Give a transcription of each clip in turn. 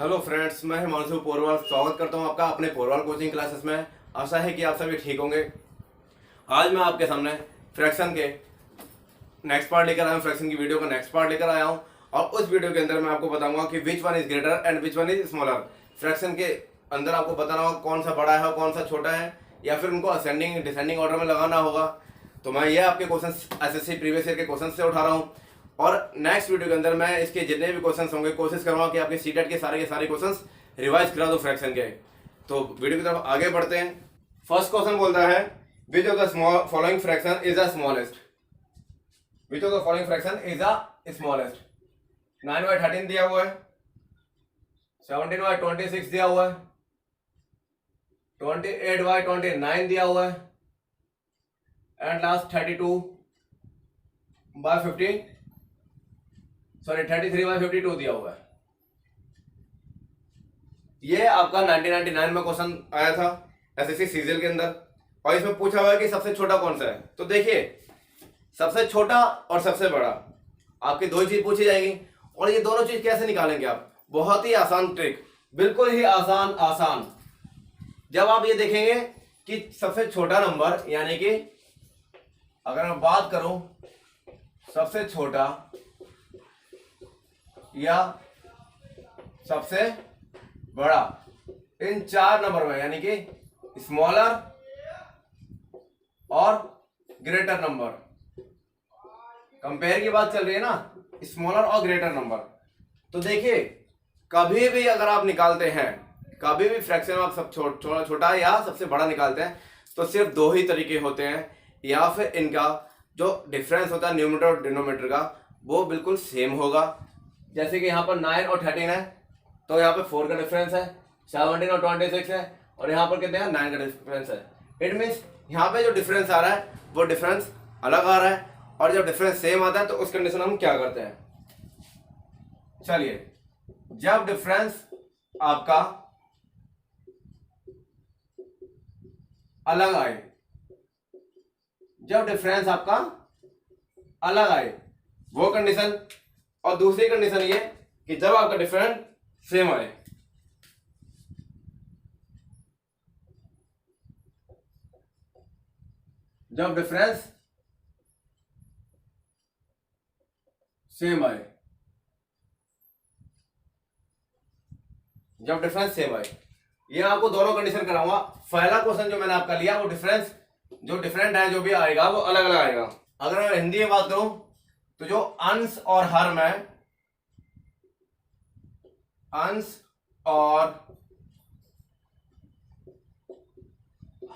Hello friends, मैं हिमांशु पोरवाल स्वागत करता हूं आपका अपने पोरवाल कोचिंग क्लासेस में। आशा है कि आप सभी ठीक होंगे। आज मैं आपके सामने फ्रैक्शन के नेक्स्ट पार्ट लेकर आया हूं, फ्रैक्शन की वीडियो का नेक्स्ट पार्ट लेकर आया हूं। और उस वीडियो के अंदर मैं आपको बताऊंगा कि which one is greater and which one is smaller. Fraction के अंदर आपको बताना होगा कौन सा बड़ा है और कौन सा छोटा है, या फिर उनको असेंडिंग डिसेंडिंग ऑर्डर में लगाना होगा। तो मैं ये आपके क्वेश्चन एसएससी प्रीवियस ईयर के क्वेश्चन से उठा रहा हूँ, और नेक्स्ट वीडियो के अंदर मैं इसके जितने भी क्वेश्चंस होंगे कोशिश करूंगा कि आपके सीटेट के सारे क्वेश्चंस रिवाइज करा दो फ्रैक्शन के। तो वीडियो की तरफ आगे बढ़ते हैं। फर्स्ट क्वेश्चन बोलता है which of the following fraction is the smallest. Which of the following fraction is the smallest. 9/13 दिया हुआ है, 17/26 दिया हुआ है, 28/29 दिया हुआ है, एंड लास्ट 33/52 दिया हुआ है। ये आपका 1999 में क्वेश्चन आया था एसएससी सीजीएल के अंदर, और इसमें पूछा हुआ है कि सबसे छोटा कौन सा है। तो देखिए, सबसे छोटा और सबसे बड़ा आपकी दो ही चीज पूछी जाएगी, और ये दोनों चीज कैसे निकालेंगे आप? बहुत ही आसान ट्रिक, बिल्कुल ही आसान। जब आप ये देखेंगे कि सबसे छोटा नंबर, यानी कि अगर मैं बात करूं सबसे छोटा या सबसे बड़ा, इन चार नंबर में, यानी कि स्मॉलर और ग्रेटर नंबर, कंपेयर की बात चल रही है ना, स्मॉलर और ग्रेटर नंबर। तो देखिए, कभी भी अगर आप निकालते हैं, कभी भी फ्रैक्शन में आप सब छोटा या सबसे बड़ा निकालते हैं, तो सिर्फ दो ही तरीके होते हैं। या फिर इनका जो डिफरेंस होता है न्यूमरेटर और डिनोमिनेटर का, वो बिल्कुल सेम होगा। जैसे कि यहाँ पर 9 और 13 है, तो यहाँ पे 4 का डिफरेंस है, 17 और 26 है, और यहाँ पर कितने हैं? 9 का डिफरेंस है। इट मीन्स यहाँ पे जो डिफरेंस आ रहा है वो डिफरेंस अलग आ रहा है, और जब डिफरेंस सेम आता है तो उस कंडीशन में हम क्या करते हैं? चलिए, जब डिफरेंस आपका अलग आए, जब डिफरेंस आपका अलग आए वो कंडीशन, और दूसरी कंडीशन ये कि जब आपका डिफरेंस सेम आए। जब डिफरेंस सेम आए, जब डिफरेंस सेम आए, ये आपको दोनों कंडीशन कराऊंगा। पहला क्वेश्चन जो मैंने आपका लिया, वो डिफरेंस जो डिफरेंट है, जो भी आएगा वो अलग अलग आएगा। अगर मैं हिंदी में बात करूं तो जो अंश और हर में, अंश और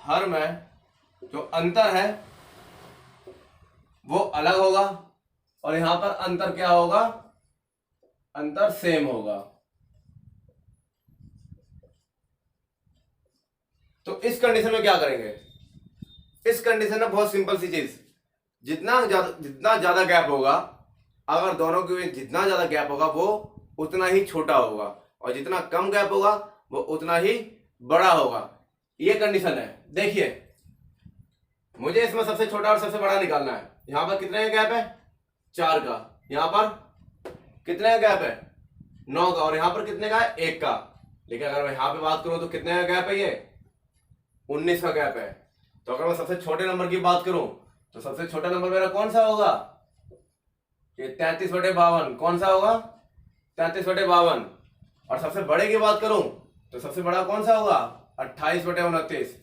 हर में जो अंतर है वो अलग होगा, और यहां पर अंतर क्या होगा? अंतर सेम होगा। तो इस कंडीशन में क्या करेंगे? इस कंडीशन में बहुत सिंपल सी चीज, जितना ज्यादा गैप होगा, अगर दोनों के बीच जितना ज्यादा गैप होगा वो उतना ही छोटा होगा, और जितना कम गैप होगा वो उतना ही बड़ा होगा। ये कंडीशन है। देखिए, मुझे इसमें सबसे छोटा और सबसे बड़ा निकालना है। यहां पर कितने का गैप है? 4 का। यहां पर कितने का गैप है? 9 का। और यहां पर कितने का है? 1 का। लेकिन अगर मैं यहां पे बात करूं तो कितने का गैप है? ये 19 का गैप है। तो अगर मैं सबसे छोटे नंबर की बात करूं तो सबसे छोटा नंबर मेरा कौन सा होगा? ये 33/52। कौन सा होगा? 33/52। और सबसे बड़े की बात करूं तो सबसे बड़ा कौन सा होगा? 28/29।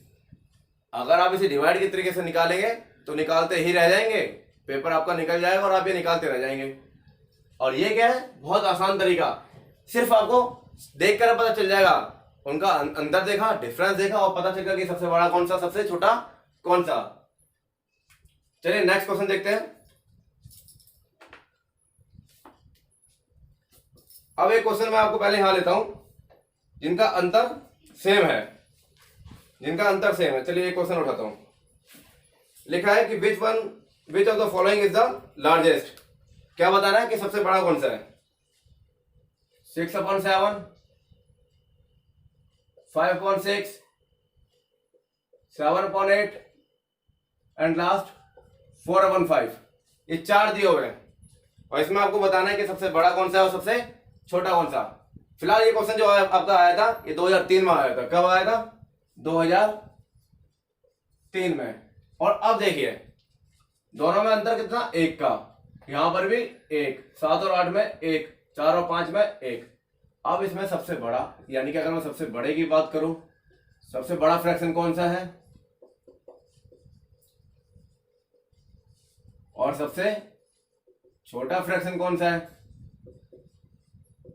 अगर आप इसे डिवाइड के तरीके से निकालेंगे तो निकालते ही रह जाएंगे, पेपर आपका निकल जाएगा और आप ये निकालते रह जाएंगे। और ये क्या है? बहुत आसान तरीका, सिर्फ आपको देखकर पता चल जाएगा। उनका अंतर देखा, डिफरेंस देखा, और पता चल गया कि सबसे बड़ा कौन सा, सबसे छोटा कौन सा। चलिए नेक्स्ट क्वेश्चन देखते हैं। अब एक क्वेश्चन मैं आपको पहले यहां लेता हूं जिनका अंतर सेम है, जिनका अंतर सेम है। चलिए एक क्वेश्चन उठाता हूं। लिखा है कि which of the following is the largest. क्या बताना है कि सबसे बड़ा कौन सा है? 6/7, 5/6, 7/8 एंड लास्ट 4/5। ये 4 दिए हुए हैं, और इसमें आपको बताना है कि सबसे बड़ा कौन सा है और सबसे छोटा कौन सा। फिलहाल ये क्वेश्चन जो आपका आया था ये 2003 में आया था। कब आया था? 2003 में। और अब देखिए दोनों में अंतर कितना? 1 का। यहां पर भी 1, 7 और 8 में 1, 4 और 5 में 1। अब इसमें सबसे बड़ा, यानी कि अगर मैं सबसे बड़े की बात करूं, सबसे बड़ा फ्रैक्शन कौन सा है और सबसे छोटा फ्रैक्शन कौन सा है,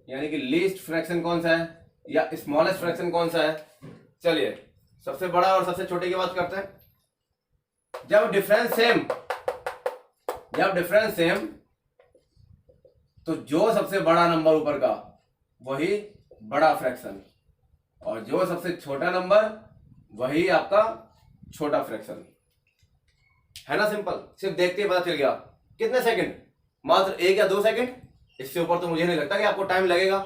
यानी कि लीस्ट फ्रैक्शन कौन सा है या स्मॉलेस्ट फ्रैक्शन कौन सा है? चलिए सबसे बड़ा और सबसे छोटे की बात करते हैं। जब डिफरेंस सेम तो जो सबसे बड़ा नंबर ऊपर का वही बड़ा फ्रैक्शन, और जो सबसे छोटा नंबर वही आपका छोटा फ्रैक्शन। है ना सिंपल? सिर्फ देखते ही पता चल गया। कितने सेकंड? मात्र 1 या 2 सेकंड। इससे ऊपर तो मुझे नहीं लगता कि आपको टाइम लगेगा।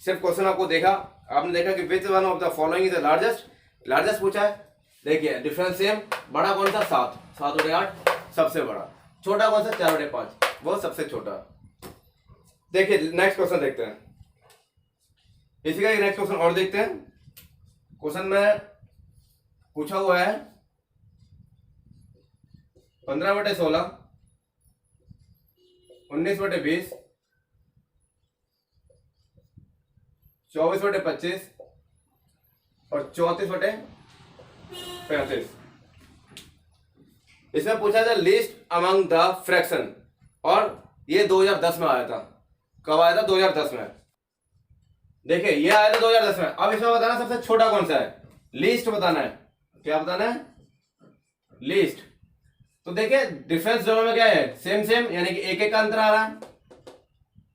सिर्फ क्वेश्चन आपको देखा, आपने देखा कि which one of the following is the largest पूछा है। देखिए डिफरेंस सेम, बड़ा कौन सा? 7/8 सबसे बड़ा, छोटा कौन सा? 4/5 वो सबसे छोटा। देखिए नेक्स्ट क्वेश्चन देखते हैं। इसी का नेक्स्ट क्वेश्चन और देखते हैं। क्वेश्चन में पूछा हुआ है 15/16, 19/20, 24/25 और 34/35। इसमें पूछा था लिस्ट अमंग द फ्रैक्शन, और ये 2010 में आया था। कब आया था? 2010 में। देखिए ये आया था 2010 में। अब इसमें बताना सबसे छोटा कौन सा है, लीस्ट बताना है। क्या बताना है? लीस्ट। तो देखिए डिफरेंस दोनों में क्या है? सेम, यानी कि 1 का अंतर आ रहा है।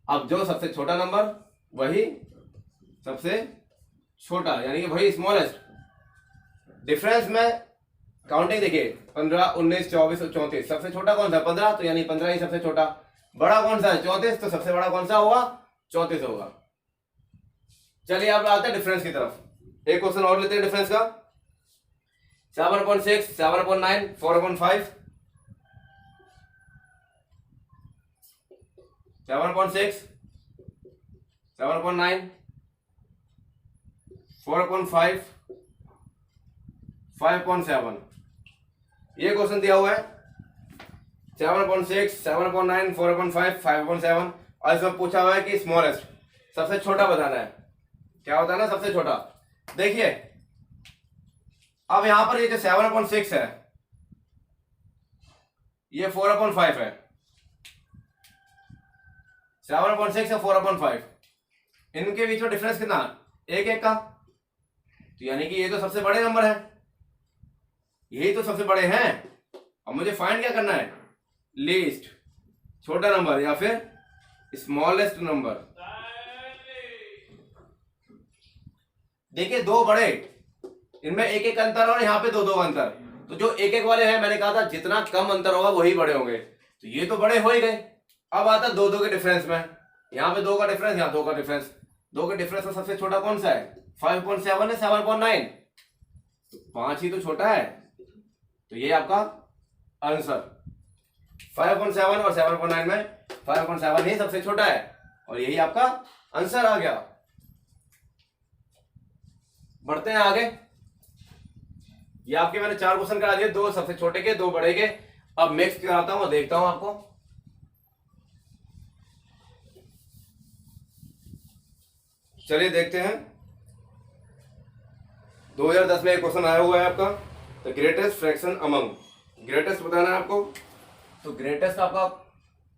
अब जो सबसे छोटा नंबर वही सबसे छोटा, यानी कि वही स्मॉलेस्ट। डिफरेंस में काउंटिंग देखिए 15, 19, 24 और 34। सबसे छोटा कौन सा? 15, तो यानी 15 ही सबसे छोटा। बड़ा कौन सा है? 34, तो सबसे बड़ा कौन सा होगा? 34 होगा। चलिए अब आते हैं डिफरेंस की तरफ। एक क्वेश्चन और लेते हैं डिफरेंस का। 7/6, 7/9, 4/5, 7/6, 7/9, 4/5, 5/7। ये क्वेश्चन दिया हुआ है 7/6, 7/9, 4/5, 5/7, और इसमें पूछा हुआ है कि स्मॉलेस्ट, सबसे छोटा बताना है। क्या बताना है? सबसे छोटा। देखिए अब यहां पर ये जो 7/6 है ये 4/5 है। 7/6 या 4/5, इनके बीच में डिफरेंस कितना? 1 का। तो यानी कि ये तो सबसे बड़े नंबर है, यही तो सबसे बड़े हैं। अब मुझे फाइंड क्या करना है? लीस्ट, छोटा नंबर या फिर स्मॉलेस्ट नंबर। देखिए दो बड़े, इनमें 1 अंतर और यहाँ पे 2 अंतर। तो जो 1 वाले हैं, मैंने कहा था जितना कम अंतर होगा वही बड़े होंगे, तो ये तो बड़े हो ही गए। अब आता 2 के डिफरेंस में, यहाँ पे 2 का डिफरेंस, यहाँ 2 का डिफरेंस। 2 के डिफरेंस में सबसे छोटा कौन सा है? 5/7 है, 7/9, 5 ही तो छोटा है। तो ये आपका आंसर 5/7 और 7/9 में 5/7 ही सबसे छोटा है, और यही आपका आंसर आ गया। बढ़ते हैं आगे। ये आपके मैंने 4 क्वेश्चन करा दिए, 2 सबसे छोटे के, 2 बड़े के। अब मिक्स कराता हूं, देखता हूं आपको। चलिए देखते हैं। 2010 में एक क्वेश्चन आया हुआ है आपका, the greatest fraction among. Greatest बताना है आपको। तो ग्रेटेस्ट आपका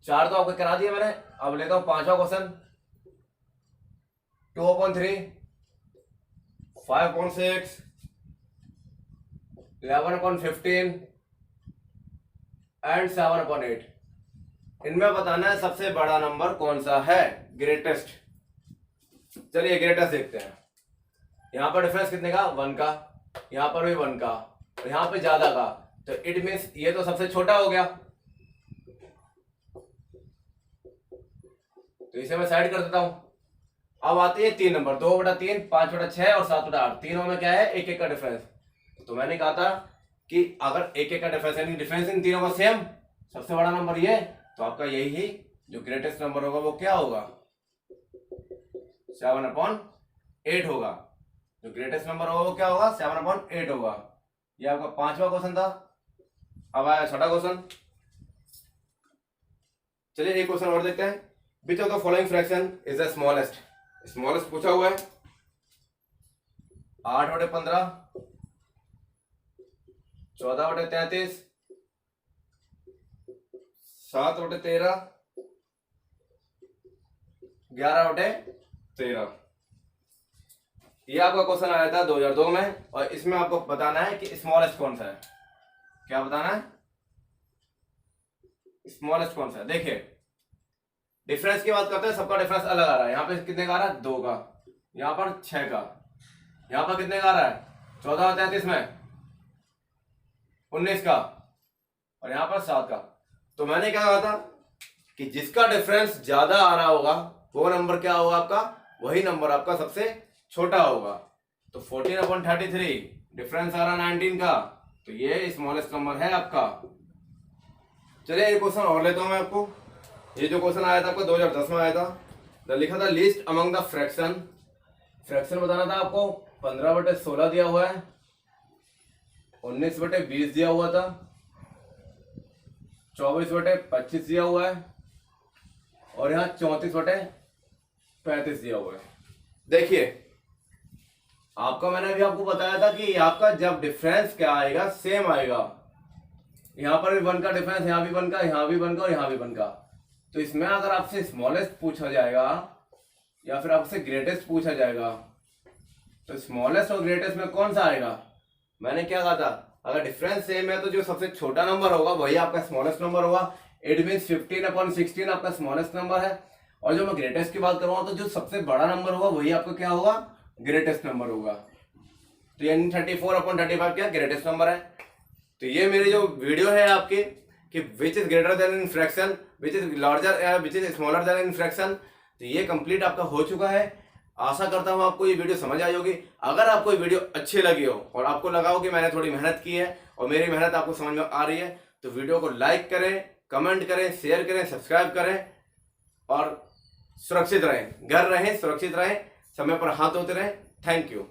4 तो आपको करा दिया मैंने। अब लेता हूं 5वां क्वेश्चन। 2/3, 5/6, 11/15 एंड 7/8। इनमें बताना है सबसे बड़ा नंबर कौन सा है, ग्रेटेस्ट। चलिए ग्रेटेस्ट देखते हैं। यहां पर डिफरेंस कितने का? 1 का, यहां पर भी 1 का, और यहां पे ज्यादा का, तो इट मीन्स ये तो सबसे छोटा हो गया। तो इसे मैं साइड कर देता हूं। अब आते हैं 3 नंबर, 2/3, 5/6 और 7/8। तीनों में क्या है? 1 का डिफरेंस। तो मैंने कहा था कि अगर 1 का डिफरेंस, यानी डिफरेंस इन तीनों का सेम, सबसे बड़ा नंबर ये, तो आपका यही ही जो ग्रेटेस्ट नंबर होगा वो क्या होगा? 7/8 होगा। जो ग्रेटेस्ट नंबर होगा वो क्या होगा? 7/8 होगा। ये आपका 5वां क्वेश्चन था। अब आया 6वां क्वेश्चन। चलिए एक क्वेश्चन और देखते हैं। Which of the following fraction is the smallest? Smallest पूछा हुआ है। 8/15, 14/33, 7/13, 11/13। ये आपका क्वेश्चन आया था 2002 में, और इसमें आपको बताना है कि स्मॉलेस्ट कौन सा है। क्या बताना है? स्मॉलेस्ट कौन सा है। देखिए डिफरेंस की बात करते हैं, सबका डिफरेंस अलग आ रहा है। यहाँ पे कितने का आ रहा है? 2 का। यहाँ पर 6 का। यहाँ पर कितने का आ रहा है? 14/33 में 19 का, और यहाँ पर 7 का। तो मैंने क्या कहा था कि जिसका डिफरेंस ज्यादा आ रहा होगा वो नंबर क्या होगा आपका? वही नंबर आपका सबसे छोटा होगा। तो 14/33 डिफरेंस आ रहा 19 का, तो ये स्मॉलेस्ट नंबर है आपका। चलिए एक क्वेश्चन और लेता हूं मैं आपको। ये जो क्वेश्चन आया था आपको 2010 में आया था। लिखा था list among the fraction. Fraction बताना था आपको। 15/16 दिया हुआ है, 19/20 दिया हुआ था, 24/25 दिया हुआ है, और यहाँ 34/35 दिया हुआ है। देखिए आपका मैंने अभी आपको बताया था कि आपका जब डिफरेंस क्या आएगा? सेम आएगा। यहाँ पर भी 1 का डिफरेंस, यहाँ भी 1 का, यहाँ भी 1 का, और यहाँ भी 1 का। तो इसमें अगर आपसे स्मॉलेस्ट पूछा जाएगा या फिर आपसे ग्रेटेस्ट पूछा जाएगा, तो स्मॉलेस्ट और ग्रेटेस्ट में कौन सा आएगा? मैंने क्या कहा था? अगर डिफरेंस सेम है तो जो सबसे छोटा नंबर होगा वही आपका स्मॉलेस्ट नंबर होगा। इट मीन 15/16 आपका स्मॉलेस्ट नंबर है। और जो मैं ग्रेटेस्ट की बात करूंगा तो जो सबसे बड़ा नंबर होगा वही आपका क्या होगा? ग्रेटेस्ट नंबर होगा। तो यानी 34/35 क्या ग्रेटेस्ट नंबर है। तो ये मेरी जो वीडियो है आपकी कि which is greater then in fraction, which is larger, which is smaller then in fraction, तो ये कंप्लीट आपका हो चुका है। आशा करता हूं आपको ये वीडियो समझ आई होगी। अगर आपको ये वीडियो अच्छी लगी हो और आपको लगा हो कि मैंने थोड़ी मेहनत की है और मेरी मेहनत आपको समझ में आ रही है, तो वीडियो को लाइक करें, कमेंट करें, शेयर करें, सब्सक्राइब करें, और सुरक्षित रहें, घर रहें, सुरक्षित रहें, समय पर हाथ धोते रहें। Thank you.